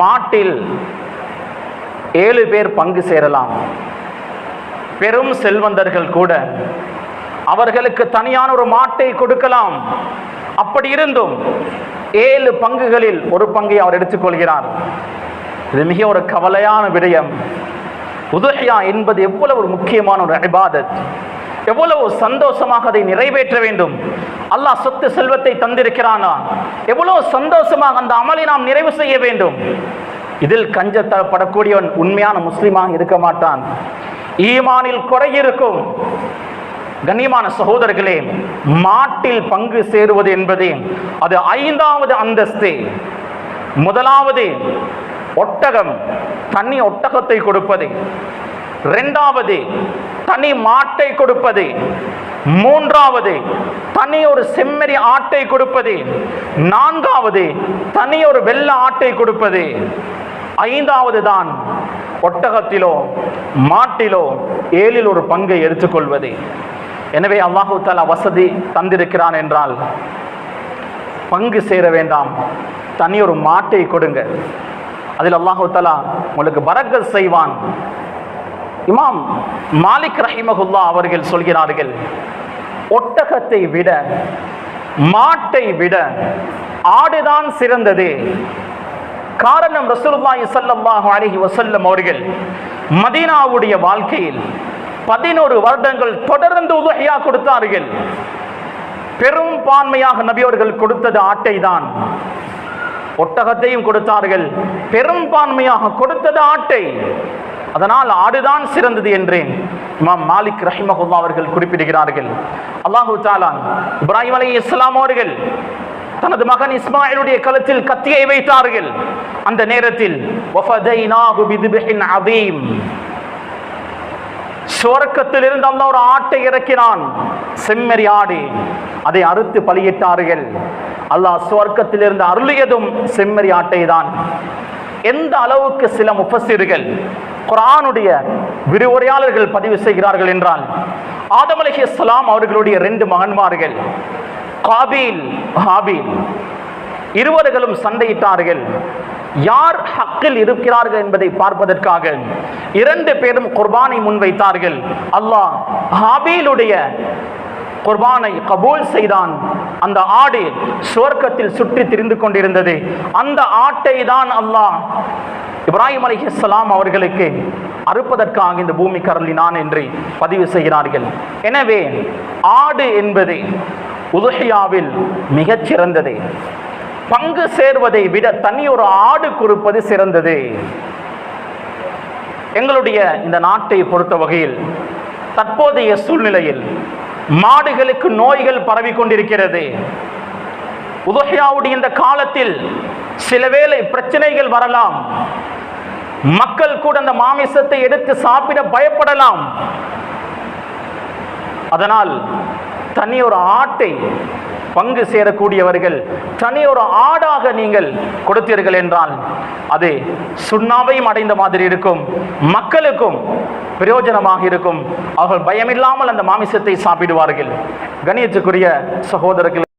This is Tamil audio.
மாட்டில் 7 பேர் பங்கு சேரலாம். பெரும் செல்வந்தர்கள் கூட அவர்களுக்கு தனியான ஒரு மாட்டை கொடுக்கலாம். அப்படி இருந்தும் 7 பங்குகளில் ஒரு பங்கை அவர் எடுத்துக்கொள்கிறார். இது மிக ஒரு கவலையான விடயம். உதுஹியா என்பது எவ்வளவு ஒரு முக்கியமான ஒரு இபாதத், எவ்வளவு சந்தோஷமாக அதை நிறைவேற்ற வேண்டும். அல்லாஹ் சொத்து செல்வத்தை தந்திருக்கிறானா, எவ்வளவு சந்தோஷமாக அந்த அமலை நாம் நிறைவு செய்ய வேண்டும். இதில் கஞ்சப்படக்கூடியவன் உண்மையான முஸ்லிமாக இருக்க மாட்டான், ஈமானில் குறை இருக்கும். கண்ணியமான சகோதரர்களே, மாட்டில் பங்கு சேருவது என்பது அது 5வது அந்தஸ்து. முதலாவது ஒட்டகம், தனி ஒட்டகத்தை கொடுப்பது. 2வது தனி மாட்டை கொடுப்பது. 3வது தனி ஒரு செம்மறி ஆட்டை கொடுப்பது. 4வது தனி ஒரு வெள்ள ஆட்டை கொடுப்பது. 5வது தான் ஒட்டகத்திலோ மாட்டிலோ 7ல் ஒரு பங்கை எடுத்துக்கொள்வது. எனவே அல்லாஹு தஆலா வசதி தந்திருக்கிறான் என்றால் பங்கு சேர வேண்டாம், தனி ஒரு மாட்டை கொடுங்க. அதில் அல்லாஹு தஆலா உங்களுக்கு பரக்கத் செய்வான். இமாம் மாலிக் ரஹிமஹுல்லாஹ் அவர்கள் சொல்கிறார்கள், ஒட்டகத்தை விட மாட்டை விட ஆடுதான் சிறந்தது. காரணம், ரசூலுல்லாஹி ஸல்லல்லாஹு அலைஹி வஸல்லம் அவர்கள் மதீனாவுடைய வாழ்க்கையில் 11 வருடங்கள் தொடர்ந்து உதுஹியா கொடுத்தார்கள். பெரும்பான்மையாக நபி அவர்கள் கொடுத்தது ஆட்டை தான். ஒட்டகத்தையும் கொடுத்தார்கள், பெரும்பான்மையாக கொடுத்தது ஆட்டை. அதனால் ஆடுதான் சிறந்தது என்று இமாம் மாலிக் ரஹிமஹுல்லாஹ் அவர்கள் குறிப்பிடுகிறார்கள். அல்லாஹு தஆலா இப்ராஹிம் அலைஹிஸ்ஸலாம் அவர்கள் தனது மகன் இஸ்மாயிலுடைய கழுத்தில் கத்தியை வைத்தார்கள். அந்த நேரத்தில் வஃபதைனாஹு பிதிப்ஹின் அதீம், சுவர்க்கத்தில் இருந்து அல்லாஹ் ஒரு ஆட்டை இறக்கினான், செம்மறி ஆடு. அதை அறுத்து பலியிட்டார்கள். அல்லாஹ் சுவர்க்கத்தில் இருந்து அருளியதும் செம்மறி ஆட்டை தான். எந்த அளவுக்கு சில முஃபஸ்ஸிர்கள், குர்ஆனுடைய விரிவுரையாளர்கள் பதிவு செய்கிறார்கள் என்றால், ஆதம் அலைஹிஸ்ஸலாம் அவர்களுடைய 2 மகன்மார்கள் காபீல் ஹாபீல் இருவர்களும் சண்டையிட்டார்கள். யார் ஹக்கில் இருக்கிறார்கள் என்பதை பார்ப்பதற்காக 2 பேரும் குர்பானை முன்வைத்தார்கள். அல்லாஹ் ஹாபீலுடைய குர்பானை கபூல் செய்தான். அந்த ஆடு சுவர்க்கத்தில் சுற்றி திரிந்து கொண்டிருந்தது. அந்த ஆட்டை தான் அல்லாஹ் இப்ராஹிம் அலைஹிஸ்ஸலாம் அவர்களுக்கு அறுப்பதற்காக இந்த பூமிக்கு அருளினான் என்று பதிவு செய்கிறார்கள். எனவே ஆடு என்பது உதுஹியாவில் மிகச் சிறந்தது. பங்கு சேர்வதை விட தனி ஒரு ஆடு கொடுப்பது சிறந்தது. எங்களுடைய இந்த நாட்டை பொறுத்த வகையில் தற்போதைய சூழ்நிலையில் மாடுகளுக்கு நோய்கள் பரவி கொண்டிருக்கிறது. உதுஹியாவுடைய இந்த காலத்தில் சில வேளை பிரச்சனைகள் வரலாம். மக்கள் கூட அந்த மாமிசத்தை எடுத்து சாப்பிட பயப்படலாம். அதனால் தனி ஒரு ஆட்டை பங்கு சேரக்கூடியவர்கள் தனி ஒரு ஆடாக நீங்கள் கொடுத்தீர்கள் என்றால் அது சுண்ணாவையும் அடைந்த மாதிரி இருக்கும், மக்களுக்கும் பிரயோஜனமாக இருக்கும். அவர்கள் பயமில்லாமல் அந்த மாமிசத்தை சாப்பிடுவார்கள். கண்ணியத்துக்குரிய சகோதரர்கள்,